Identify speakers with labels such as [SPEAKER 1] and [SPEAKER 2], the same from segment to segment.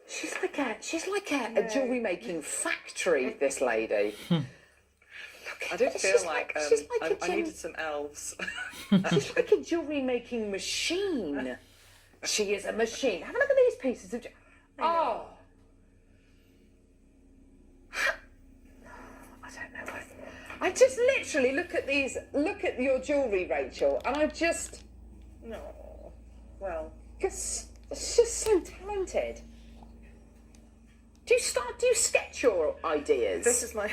[SPEAKER 1] She's like a jewellery making factory, this lady.
[SPEAKER 2] I did feel like I needed some elves.
[SPEAKER 1] She's like a jewellery making machine. She is a machine. Have a look at these pieces of I don't know. I just literally look at your jewellery, Rachel, and I just...
[SPEAKER 2] No. Well...
[SPEAKER 1] Because it's just so talented. Do you sketch your ideas?
[SPEAKER 2] This is my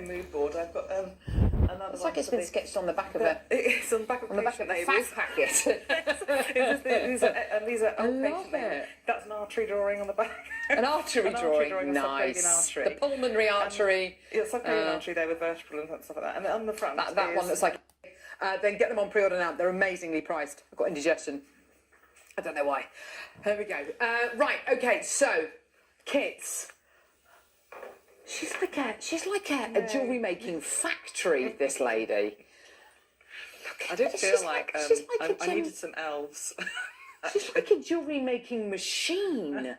[SPEAKER 2] mood board. I've got another.
[SPEAKER 1] It's like it's been sketched on the back of a.
[SPEAKER 2] It's on the back of
[SPEAKER 1] the fact packet.
[SPEAKER 2] These are
[SPEAKER 1] I
[SPEAKER 2] old
[SPEAKER 1] love
[SPEAKER 2] patient labels.
[SPEAKER 1] it.
[SPEAKER 2] That's an artery drawing on the back.
[SPEAKER 1] An artery drawing.
[SPEAKER 2] Nice.
[SPEAKER 1] Artery. The pulmonary artery.
[SPEAKER 2] Yeah, subclavian artery there with vertebral and stuff like that. And then on the front.
[SPEAKER 1] That one that's like. Then get them on pre-order now. They're amazingly priced. I've got indigestion. I don't know why. Here we go. Right. Okay. So. Kits. She's like a jewellery making factory, this lady.
[SPEAKER 2] I did feel like I needed some elves.
[SPEAKER 1] She's like a jewellery making machine.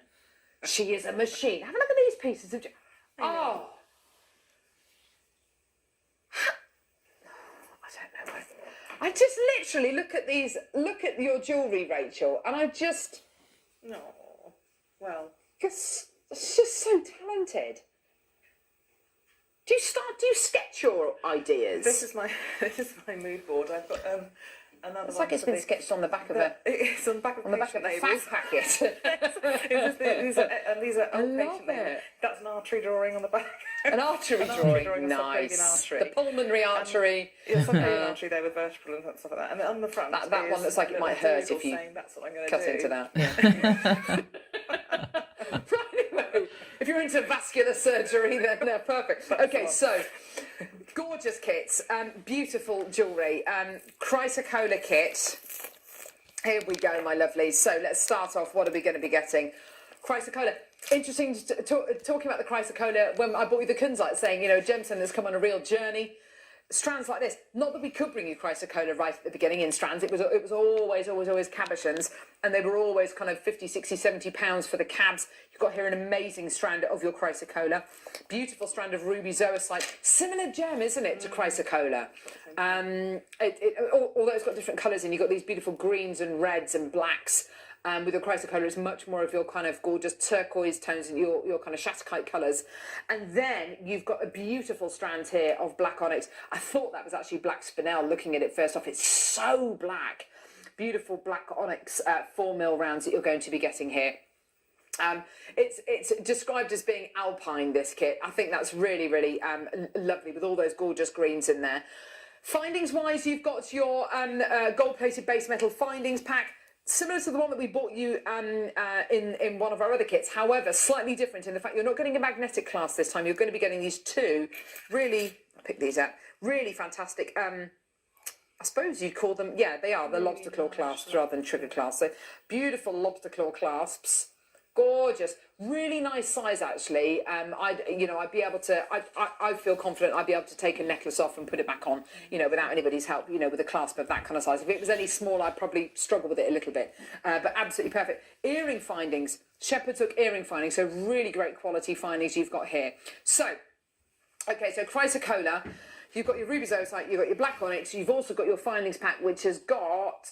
[SPEAKER 1] She is a machine. Have a look at these pieces of I don't know. I just literally look at your jewellery, Rachel, and I just...
[SPEAKER 2] No. Well...
[SPEAKER 1] Because it's just so talented. Do you sketch your ideas?
[SPEAKER 2] This is my mood board. I've got another.
[SPEAKER 1] It's like it's been sketched on the back of a.
[SPEAKER 2] It's on the back of
[SPEAKER 1] the fact packet.
[SPEAKER 2] These are
[SPEAKER 1] I
[SPEAKER 2] old
[SPEAKER 1] love
[SPEAKER 2] patient labels.
[SPEAKER 1] it.
[SPEAKER 2] That's an artery drawing on the back.
[SPEAKER 1] An artery drawing. Nice. The pulmonary artery.
[SPEAKER 2] Yeah, subclavian artery there with vertebral and stuff like that. And then on the front.
[SPEAKER 1] That one that's like it might hurt if you
[SPEAKER 2] that's what I'm going to
[SPEAKER 1] cut
[SPEAKER 2] do.
[SPEAKER 1] into that. Yeah. Anyway, if you're into vascular surgery, then they're perfect. Okay, so gorgeous kits, beautiful jewellery, Chrysocolla kit. Here we go, my lovelies. So let's start off. What are we going to be getting? Chrysocolla. Interesting talking about the Chrysocolla when I bought you the kunzite, saying, you know, Jemson has come on a real journey. Strands like this, not that we could bring you Chrysocolla right at the beginning in strands, it was always cabochons, and they were always kind of 50, 60, 70 pounds for the cabs. You've got here an amazing strand of your Chrysocolla, beautiful strand of ruby zoisite, similar gem, isn't it, to Chrysocolla? Although it's got different colours in, you've got these beautiful greens and reds and blacks. With your Chrysocolla, it's much more of your kind of gorgeous turquoise tones and your kind of shatterkite colours. And then you've got a beautiful strand here of black onyx. I thought that was actually black spinel looking at it first off. It's so black. Beautiful black onyx 4mm rounds that you're going to be getting here. It's described as being alpine, this kit. I think that's really, really lovely with all those gorgeous greens in there. Findings wise, you've got your gold-plated base metal findings pack. Similar to the one that we bought you in one of our other kits, however, slightly different in the fact you're not getting a magnetic clasp this time. You're going to be getting these two really, I'll pick these out, really fantastic, I suppose you'd call them, yeah, they are, the lobster claw clasps rather than trigger clasps. So beautiful lobster claw clasps, gorgeous, really nice size actually. I'd be able to, I feel confident I'd be able to take a necklace off and put it back on, you know, without anybody's help, you know, with a clasp of that kind of size. If it was any smaller, I'd probably struggle with it a little bit, but absolutely perfect. Earring findings, shepherd's hook earring findings, so really great quality findings you've got here. So, okay, so Chrysocolla, you've got your ruby zoisite, you've got your black onyx, you've also got your findings pack, which has got,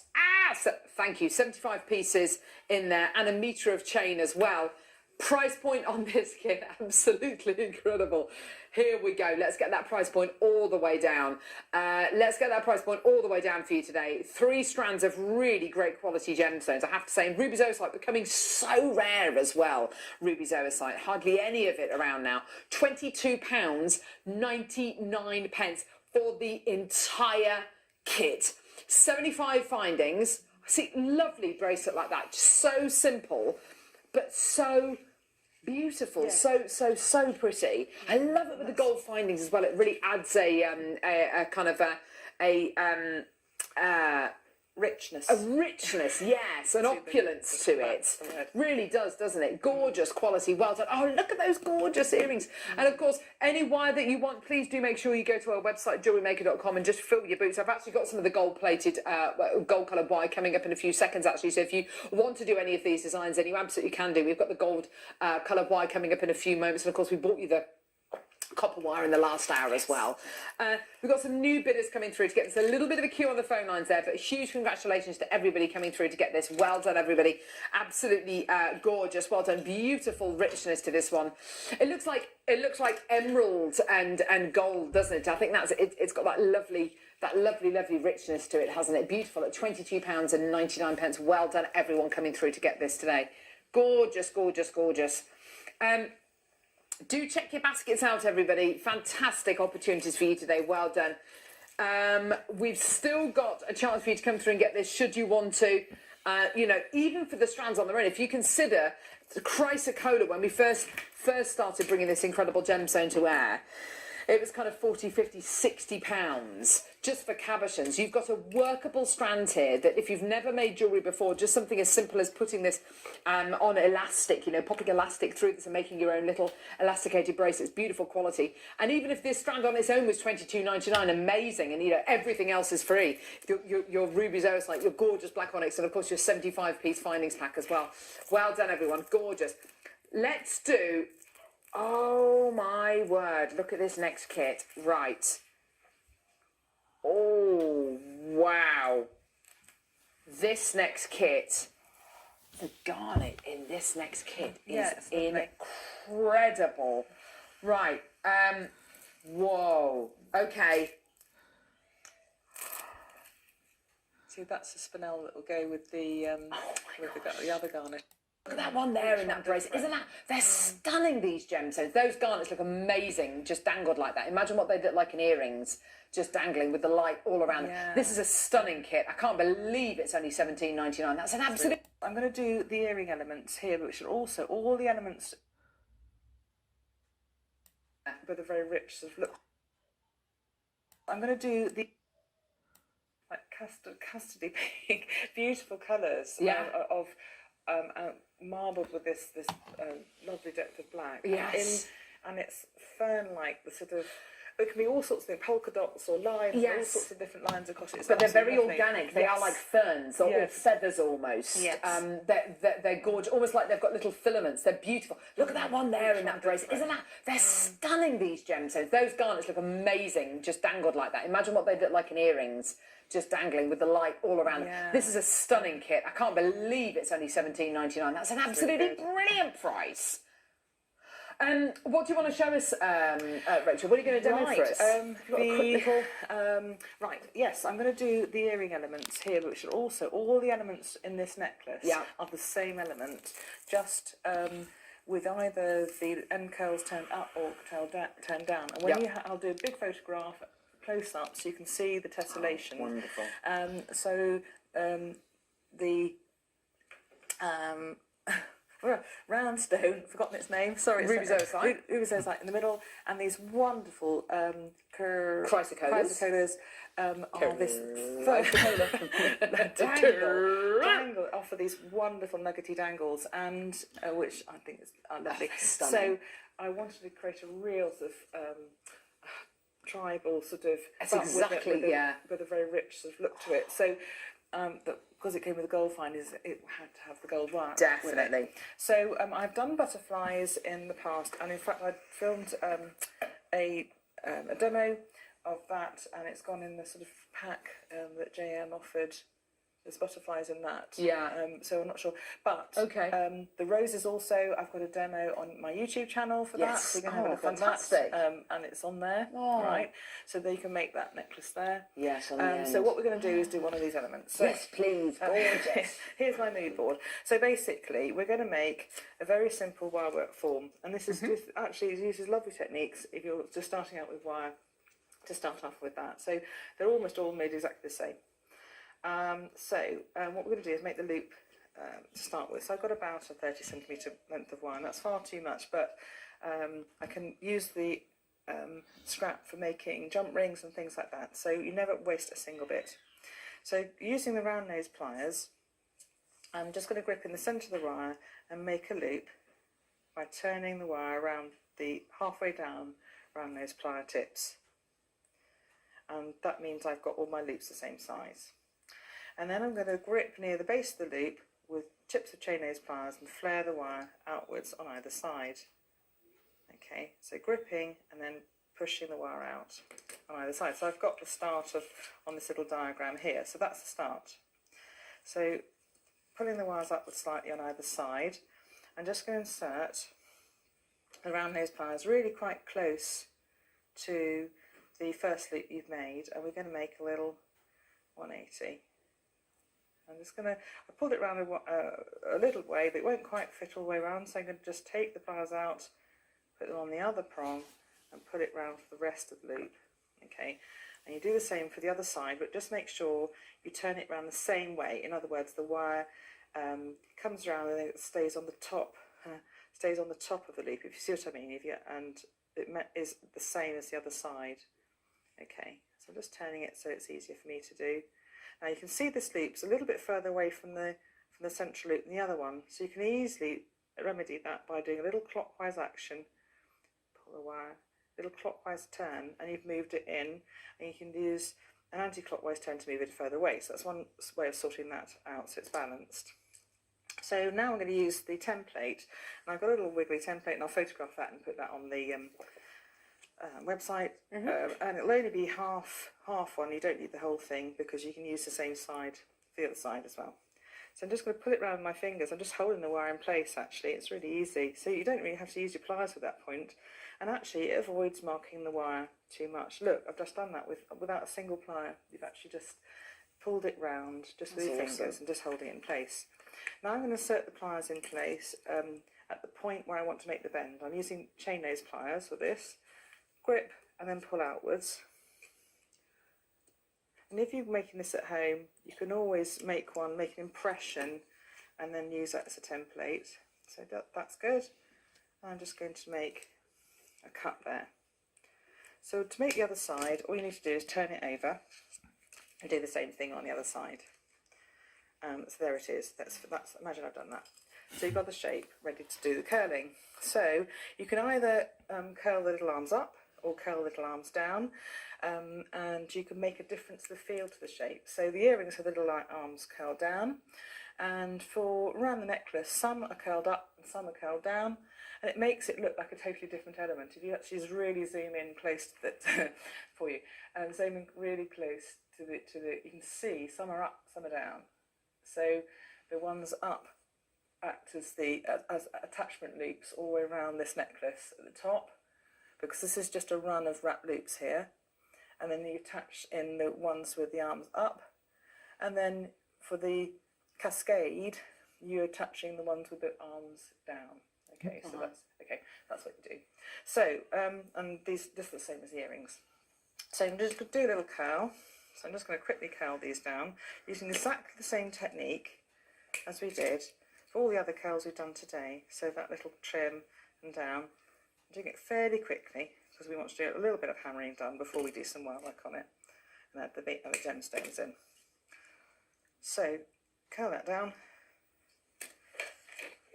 [SPEAKER 1] thank you, 75 pieces in there and a metre of chain as well. Price point on this kit, absolutely incredible. Here we go. Let's get that price point all the way down. Let's get that price point all the way down for you today. 3 strands of really great quality gemstones, I have to say. And ruby zoisite becoming so rare as well. Ruby zoisite, hardly any of it around now. £22.99 for the entire kit. 75 findings. See, lovely bracelet like that. Just so simple, but so beautiful, yeah. so pretty. I love it with the gold findings as well. It really adds a kind of
[SPEAKER 2] richness.
[SPEAKER 1] A richness, yes, an opulence to it. Really does, doesn't it? Gorgeous quality, well done. Oh, look at those gorgeous earrings. And of course, any wire that you want, please do make sure you go to our website, jewelrymaker.com, and just fill your boots. I've actually got some of the gold-plated, gold-coloured wire coming up in a few seconds, actually. So if you want to do any of these designs, then you absolutely can do. We've got the gold coloured wire coming up in a few moments. And of course, we bought you the copper wire in the last hour as well. We've got some new bidders coming through to get this. A little bit of a queue on the phone lines there, but huge congratulations to everybody coming through to get this. Well done, everybody. Absolutely gorgeous. Well done. Beautiful richness to this one. It looks like emerald and gold, doesn't it? I think that's it. It's got that lovely richness to it, hasn't it? Beautiful at £22.99. Well done, everyone coming through to get this today. Gorgeous, gorgeous, gorgeous. Do check your baskets out, everybody. Fantastic opportunities for you today. Well done. We've still got a chance for you to come through and get this should you want to. You know, even for the strands on their own, if you consider the Chrysocolla, when we first started bringing this incredible gemstone to air, it was kind of 40, 50, 60 pounds just for cabochons. You've got a workable strand here that if you've never made jewellery before, just something as simple as putting this on elastic, you know, popping elastic through this and making your own little elasticated bracelets, beautiful quality. And even if this strand on its own was £22.99, amazing, and you know, everything else is free. Your rubies, like your gorgeous black onyx, and of course your 75-piece findings pack as well. Well done, everyone, gorgeous. Let's do... Oh my word, look at this next kit. Right. Oh, wow. This next kit, the garnet in this next kit is incredible. Right. Whoa. Okay.
[SPEAKER 2] See, that's the spinel that will go with the other garnet.
[SPEAKER 1] Look at that one there in that bracelet. Isn't that... They're stunning, these gemstones. Those garnets look amazing, just dangled like that. Imagine what they'd look like in earrings, just dangling with the light all around. Yeah. This is a stunning kit. I can't believe it's only £17.99. That's an absolute...
[SPEAKER 2] I'm going to do the earring elements here, which are also all the elements... with a very rich sort of look. I'm going to do the... like custody pink, beautiful colours of marbled with this lovely depth of black.
[SPEAKER 1] Yes.
[SPEAKER 2] And it's fern-like, the sort of... It can be all sorts of things, polka dots or lines, all sorts of different lines across it.
[SPEAKER 1] But they're very organic. They are like ferns or feathers almost.
[SPEAKER 2] Yes.
[SPEAKER 1] They're gorgeous, almost like they've got little filaments. They're beautiful. Look at that one there in that bracelet. Isn't that... They're stunning, these gemstones. Those garnets look amazing, just dangled like that. Imagine what they'd look like in earrings, just dangling with the light all around. This is a stunning kit. I can't believe it's only £17.99. That's an absolutely brilliant price. What do you want to show us, Rachel? What are you going to demo for us?
[SPEAKER 2] Right, yes, I'm going to do the earring elements here, which are also all the elements in this necklace are the same element, just with either the end curls turned up or turned down. And when I'll do a big photograph close up so you can see the tessellation.
[SPEAKER 1] Wonderful.
[SPEAKER 2] The round stone, forgotten its name, sorry.
[SPEAKER 1] Ruby's
[SPEAKER 2] Rubizosite in the middle, and these wonderful
[SPEAKER 1] Chrysocollas
[SPEAKER 2] are this dangle offer these wonderful nuggety dangles, and which I think is lovely. So I wanted to create a real sort of tribal sort of, with a very rich sort of look to it. So because it came with the gold findings, it had to have the gold wire.
[SPEAKER 1] Definitely.
[SPEAKER 2] With it. So I've done butterflies in the past, and in fact I filmed a demo of that, and it's gone in the sort of pack that JM offered. There's butterflies in that. So I'm not sure. But the roses also, I've got a demo on my YouTube channel for that. So you can have a look at that. And it's on there. Right. So they can make that necklace there.
[SPEAKER 1] Yes,
[SPEAKER 2] so what we're going to do is do one of these elements. So,
[SPEAKER 1] yes, please. Gorgeous.
[SPEAKER 2] Here's my mood board. So basically, we're going to make a very simple wire work form. And this is just, actually, it uses lovely techniques if you're just starting out with wire, to start off with that. So they're almost all made exactly the same. What we're going to do is make the loop to start with. So I've got about a 30cm length of wire, and that's far too much, but I can use the scrap for making jump rings and things like that, so you never waste a single bit. So using the round nose pliers, I'm just going to grip in the centre of the wire and make a loop by turning the wire around the halfway down round nose plier tips. And that means I've got all my loops the same size. And then I'm going to grip near the base of the loop with tips of chain nose pliers and flare the wire outwards on either side. Okay, so gripping and then pushing the wire out on either side. So I've got the start of on this little diagram here. So that's the start. So pulling the wires upwards slightly on either side, I'm just going to insert the round nose pliers really quite close to the first loop you've made, and we're going to make a little 180. I'm just going to, I pulled it around a little way, but it won't quite fit all the way around, so I'm going to just take the pliers out, put them on the other prong, and put it round for the rest of the loop. Okay, and you do the same for the other side, but just make sure you turn it around the same way. In other words, the wire comes around and it stays on the top, of the loop, if you see what I mean, and it is the same as the other side. Okay, so I'm just turning it so it's easier for me to do. Now you can see this loop's a little bit further away from the central loop than the other one, so you can easily remedy that by doing a little clockwise action. Pull the wire, little clockwise turn, and you've moved it in, and you can use an anti-clockwise turn to move it further away. So that's one way of sorting that out, so it's balanced. So now I'm going to use the template, and I've got a little wiggly template, and I'll photograph that and put that on the website. And it'll only be half one. You don't need the whole thing because you can use the same side for the other side as well. So I'm just going to pull it around my fingers. I'm just holding the wire in place. Actually, it's really easy. So you don't really have to use your pliers at that point, and actually it avoids marking the wire too much. Look, I've just done that without a single plier. You've actually just pulled it round just with your fingers and just holding it in place. Now I'm going to insert the pliers in place at the point where I want to make the bend. I'm using chain nose pliers for this. Grip and then pull outwards. And if you're making this at home, you can always make an impression and then use that as a template. So that's good. I'm just going to make a cut there. So to make the other side, all you need to do is turn it over and do the same thing on the other side. So there it is. That's imagine I've done that. So you've got the shape ready to do the curling. So you can either curl the little arms up or curl the little arms down, and you can make a difference to the feel to the shape. So the earrings have the little arms curled down, and for around the necklace, some are curled up and some are curled down, and it makes it look like a totally different element. If you actually just really zoom in close to it for you, and zoom in really close to the, you can see some are up, some are down. So the ones up act as as attachment loops all the way around this necklace at the top, because this is just a run of wrap loops here, and then you attach in the ones with the arms up, and then for the cascade you're attaching the ones with the arms down. Okay, so that's what you do. So and these just the same as the earrings. So I'm just going to do a little curl. So I'm just going to quickly curl these down using exactly the same technique as we did for all the other curls we've done today. So that little trim and down. I'm doing it fairly quickly because we want to do a little bit of hammering done before we do some wire work on it and add the gemstones in. So curl that down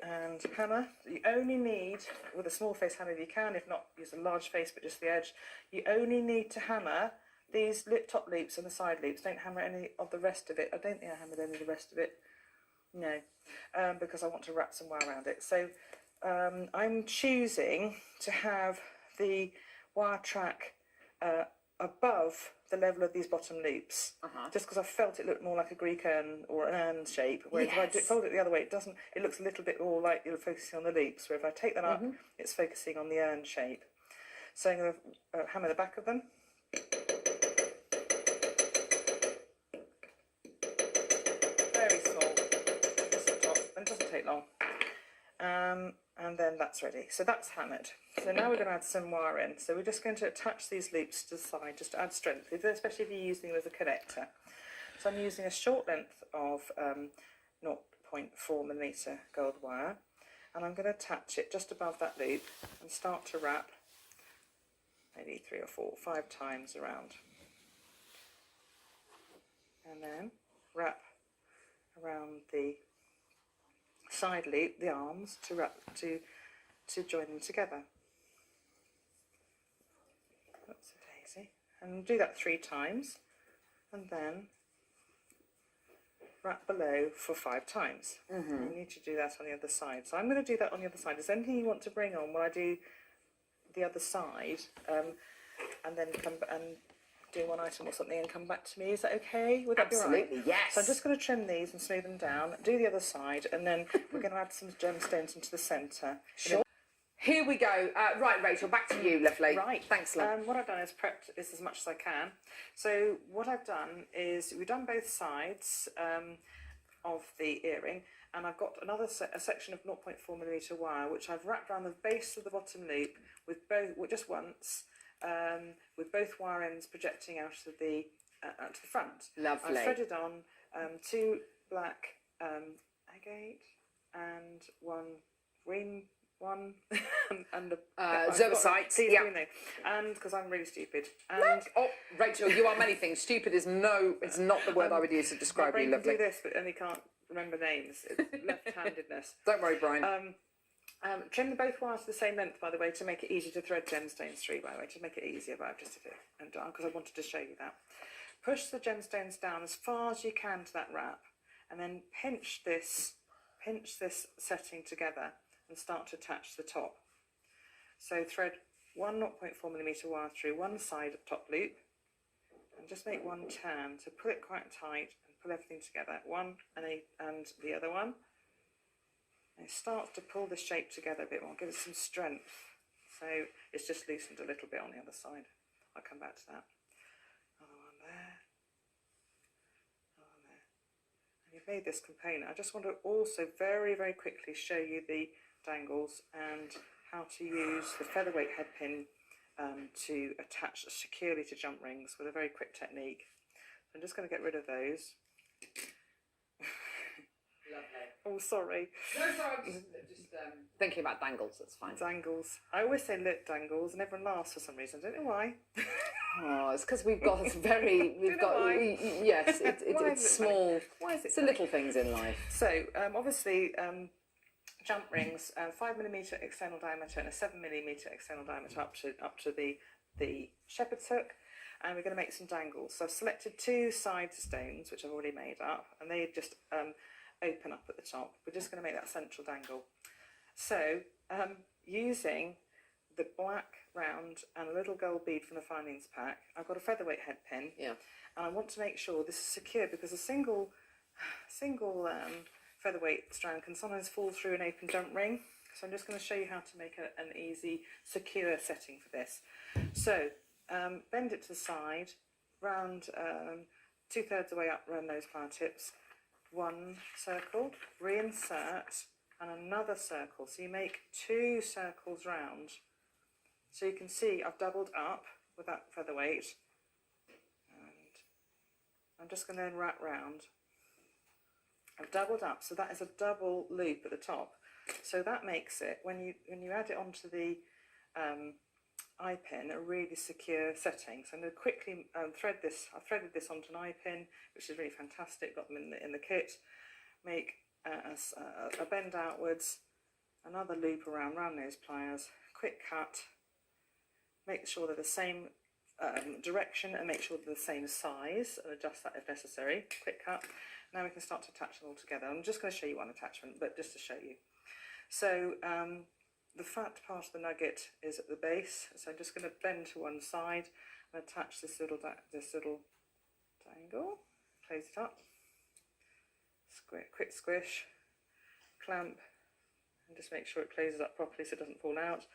[SPEAKER 2] and hammer. You only need, with a small face hammer if you can, if not use a large face but just the edge, you only need to hammer these top loops and the side loops. Don't hammer any of the rest of it. I don't think I hammered any of the rest of it. No, because I want to wrap some wire around it. So I'm choosing to have the wire track above the level of these bottom loops, just because I felt it looked more like a Greek urn or an urn shape. Whereas if I fold it the other way, it looks a little bit more like you're focusing on the loops. Where if I take that up, it's focusing on the urn shape. So I'm going to hammer the back of them. Very small, just the top, and it doesn't take long. And then that's ready. So that's hammered. So now we're going to add some wire in. So we're just going to attach these loops to the side just to add strength, especially if you're using them as a connector. So I'm using a short length of 0.4mm gold wire, and I'm going to attach it just above that loop and start to wrap maybe 3 or 4 or 5 times around. and then wrap around the side loop, the arms, to join them together. That's a daisy. And do that 3 times, and then wrap below for 5 times. You need to do that on the other side. So I'm going to do that on the other side. Is there anything you want to bring on when I do the other side, and then come and do one item or something and come back to me? Is that okay? Would that be right?
[SPEAKER 1] Absolutely, yes.
[SPEAKER 2] So I'm just going to trim these and smooth them down, do the other side, and then we're going to add some gemstones into the centre.
[SPEAKER 1] Sure. Here we go. Right, Rachel, back to you, lovely.
[SPEAKER 2] Right.
[SPEAKER 1] Thanks, love.
[SPEAKER 2] What I've done is prepped this as much as I can. So what I've done is we've done both sides of the earring, and I've got another a section of 0.4mm wire which I've wrapped around the base of the bottom loop with both, just once, with both wire ends projecting out to the front.
[SPEAKER 1] Lovely.
[SPEAKER 2] I've threaded on 2 black agate and 1 green one and
[SPEAKER 1] Zervicite, yeah.
[SPEAKER 2] And because I'm really stupid. And
[SPEAKER 1] oh, Rachel, you are many things. Stupid is it's not the word I would use to describe you, lovely.
[SPEAKER 2] I do this, but only can't remember names. It's left-handedness.
[SPEAKER 1] Don't worry, Brian.
[SPEAKER 2] Trim both wires to the same length, by the way, to make it easy to thread gemstones through, by the way, to make it easier, but I've just did it and done because I wanted to show you that. Push the gemstones down as far as you can to that wrap, and then pinch this setting together and start to attach the top. So thread 1 0.4mm wire through one side of top loop, and just make 1 turn, so pull it quite tight and pull everything together, one and the other one. And it starts to pull the shape together a bit more, give it some strength. So it's just loosened a little bit on the other side. I'll come back to that. Another one there. Another one there. And you've made this component. I just want to also very, very quickly show you the dangles and how to use the featherweight head pin to attach securely to jump rings with a very quick technique. So I'm just going to get rid of those.
[SPEAKER 1] Lovely.
[SPEAKER 2] Oh, sorry.
[SPEAKER 1] No, sorry, I'm just thinking about dangles, that's fine.
[SPEAKER 2] Dangles. I always say lit dangles and everyone laughs for some reason. I don't know why.
[SPEAKER 1] Oh, it's because we've got yes, it's small.
[SPEAKER 2] Why is it
[SPEAKER 1] it's the little things in life.
[SPEAKER 2] So, obviously, jump rings, 5mm external diameter and a 7mm external diameter up to the shepherd's hook, and we're going to make some dangles. So I've selected 2 side stones which I've already made up, and they just open up at the top. We're just going to make that central dangle. So using the black round and a little gold bead from the findings pack, I've got a featherweight head pin, and I want to make sure this is secure because a single featherweight strand can sometimes fall through an open jump ring. So I'm just going to show you how to make an easy, secure setting for this. So bend it to the side, round 2/3 the way up around those flower tips, 1 circle, reinsert, and another circle. So you make 2 circles round. So you can see I've doubled up with that featherweight, and I'm just going to then wrap round. I've doubled up, so that is a double loop at the top. So that makes it, when you add it onto the eye pin, a really secure setting. So I'm going to quickly thread this. I've threaded this onto an eye pin, which is really fantastic. Got them in the kit. Make a bend outwards, another loop around those pliers. Quick cut. Make sure they're the same direction and make sure they're the same size, and adjust that if necessary. Quick cut. Now we can start to attach them all together. I'm just going to show you one attachment, but just to show you. So the fat part of the nugget is at the base, so I'm just going to bend to one side and attach this little dangle. Close it up. Quick squish, clamp, and just make sure it closes up properly so it doesn't fall out.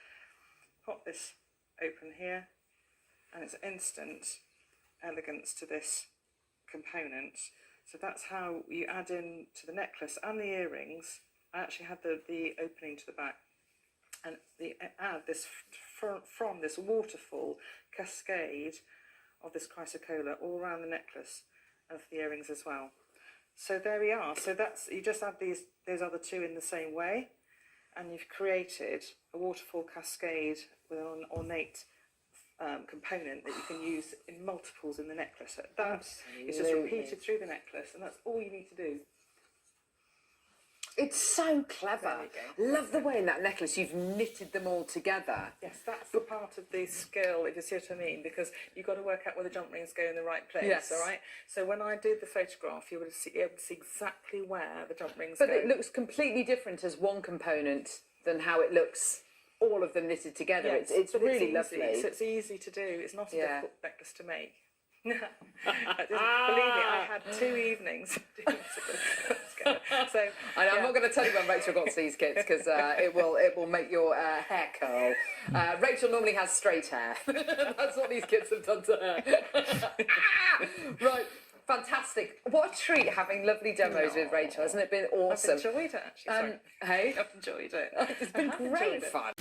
[SPEAKER 2] Pop this open here, and it's instant elegance to this component. So that's how you add in to the necklace and the earrings. I actually had the opening to the back, and add this from this waterfall cascade of this Chrysocolla all around the necklace and for the earrings as well. So there we are. So that's, you just add those other 2 in the same way, and you've created a waterfall cascade with an ornate component that you can use in multiples in the necklace. So that is just repeated through the necklace, and that's all you need to do.
[SPEAKER 1] It's so clever. Love the way in that necklace you've knitted them all together.
[SPEAKER 2] Yes, that's the part of the skill, if you see what I mean, because you've got to work out where the jump rings go in the right place,
[SPEAKER 1] Yes.
[SPEAKER 2] all right? So when I did the photograph, you would be able to see exactly where the jump rings
[SPEAKER 1] But
[SPEAKER 2] go.
[SPEAKER 1] it looks completely different as one component than how it looks all of them knitted together.
[SPEAKER 2] Yes,
[SPEAKER 1] it's
[SPEAKER 2] but
[SPEAKER 1] really
[SPEAKER 2] easy.
[SPEAKER 1] lovely.
[SPEAKER 2] So it's easy to do. It's not a
[SPEAKER 1] Yeah.
[SPEAKER 2] difficult necklace to make. Believe me, I had 2 evenings doing this. So
[SPEAKER 1] I'm not going to tell you when Rachel got these kits because it will make your hair curl. Rachel normally has straight hair. That's what these kits have done to her. Right. Fantastic. What a treat having lovely demos with Rachel. Hasn't it been awesome?
[SPEAKER 2] I've enjoyed it, actually. Sorry.
[SPEAKER 1] Hey?
[SPEAKER 2] I've enjoyed it.
[SPEAKER 1] It's been great fun.